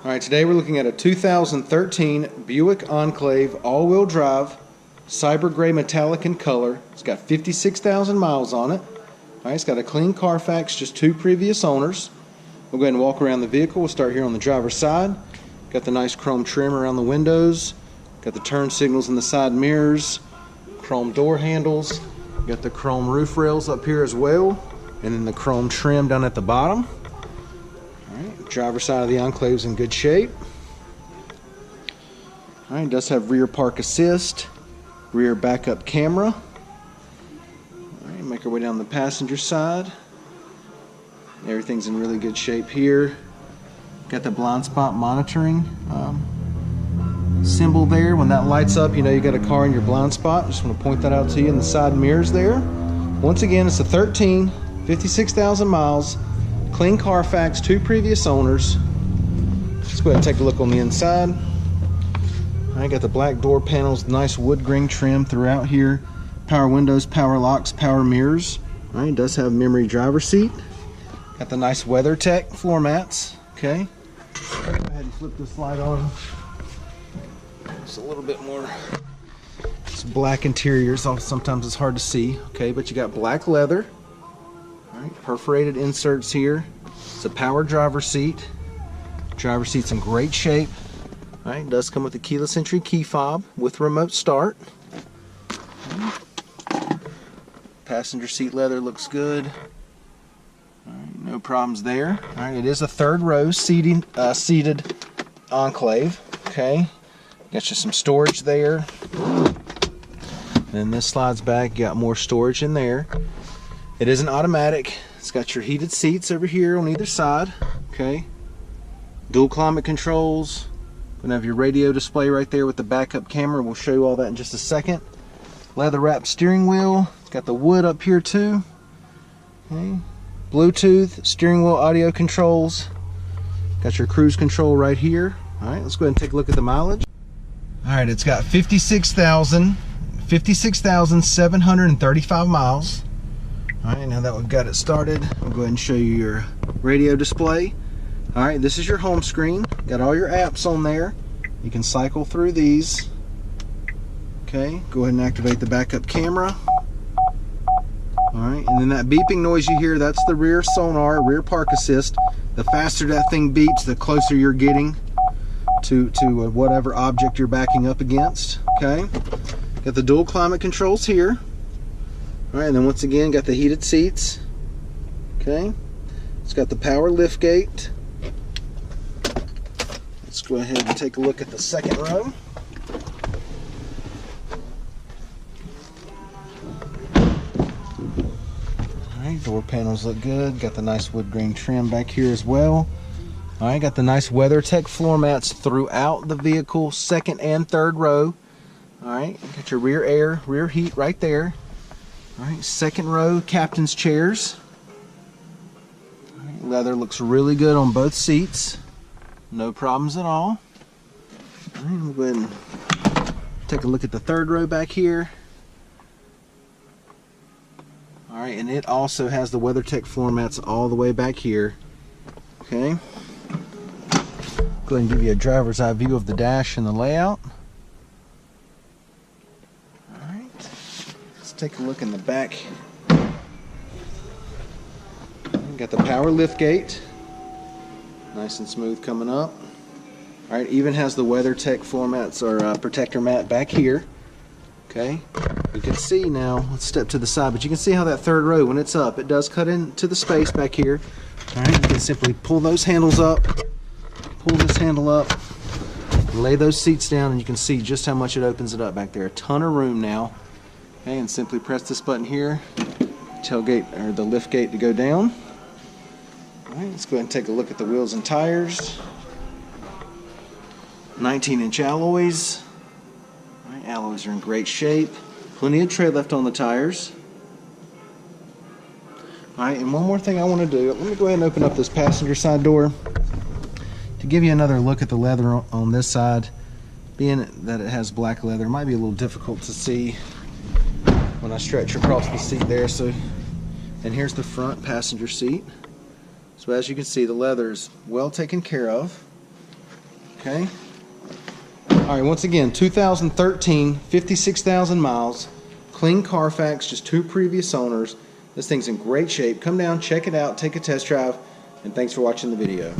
Alright, today we're looking at a 2013 Buick Enclave all-wheel drive, cyber gray metallic in color. It's got 56,000 miles on it. Alright, it's got a clean Carfax, just 2 previous owners. We'll go ahead and walk around the vehicle. We'll start here on the driver's side. Got the nice chrome trim around the windows. Got the turn signals in the side mirrors. Chrome door handles. Got the chrome roof rails up here as well. And then the chrome trim down at the bottom. Alright, driver's side of the Enclave is in good shape. Alright, it does have rear park assist, rear backup camera. Alright, make our way down the passenger side. Everything's in really good shape here. Got the blind spot monitoring symbol there. When that lights up, you know you got a car in your blind spot. Just want to point that out to you in the side mirrors there. Once again, it's a 13, 56,000 miles. Clean Carfax, 2 previous owners. Let's go ahead and take a look on the inside. I got the black door panels, nice wood grain trim throughout here. Power windows, power locks, power mirrors. All right, it does have memory driver seat. Got the nice WeatherTech floor mats. Okay. Go ahead and flip this light on. It's a little bit more. It's black interior, so sometimes it's hard to see. Okay, but you got black leather. Alright, perforated inserts here. It's a power driver's seat. Driver's seat's in great shape. Alright, it does come with a keyless entry key fob with remote start. Passenger seat leather looks good. Alright, no problems there. Alright, it is a 3rd row seated Enclave. Okay, got you some storage there. Then this slides back, you got more storage in there. It is an automatic. It's got your heated seats over here on either side. Okay. Dual climate controls. Gonna have your radio display right there with the backup camera. We'll show you all that in just a second. Leather wrapped steering wheel. It's got the wood up here too. Okay. Bluetooth, steering wheel audio controls. Got your cruise control right here. Alright, let's go ahead and take a look at the mileage. Alright, it's got 56,735 miles. Alright, now that we've got it started, I'll go ahead and show you your radio display. Alright, this is your home screen. Got all your apps on there. You can cycle through these. Okay, go ahead and activate the backup camera. Alright, and then that beeping noise you hear, that's the rear sonar, rear park assist. The faster that thing beeps, the closer you're getting to whatever object you're backing up against. Okay, got the dual climate controls here. Alright, and then once again, got the heated seats. Okay, it's got the power lift gate. Let's go ahead and take a look at the 2nd row. Alright, door panels look good. Got the nice wood grain trim back here as well. Alright, got the nice WeatherTech floor mats throughout the vehicle, 2nd and 3rd row. Alright, got your rear air, rear heat right there. Alright, 2nd row captain's chairs. Alright, leather looks really good on both seats. No problems at all. Alright, we'll go ahead and take a look at the 3rd row back here. Alright, and it also has the WeatherTech floor mats all the way back here. Okay. Go ahead and give you a driver's eye view of the dash and the layout. Take a look in the back. Got the power lift gate, nice and smooth coming up. All right, even has the WeatherTech floor mats or protector mat back here. Okay, you can see now. Let's step to the side, but you can see how that 3rd row, when it's up, it does cut into the space back here. All right, you can simply pull those handles up, pull this handle up, lay those seats down, and you can see just how much it opens it up back there. A ton of room now. Okay, and simply press this button here, tailgate or the lift gate to go down. Alright, let's go ahead and take a look at the wheels and tires. 19-inch alloys. Alright, alloys are in great shape. Plenty of tread left on the tires. Alright, and one more thing I want to do. Let me go ahead and open up this passenger side door to give you another look at the leather on this side. Being that it has black leather, it might be a little difficult to see when I stretch across the seat there. So, and here's the front passenger seat. So as you can see, the leather is well taken care of. Okay. All right, once again, 2013, 56,000 miles, clean Carfax, just 2 previous owners. This thing's in great shape. Come down, check it out, take a test drive, and thanks for watching the video.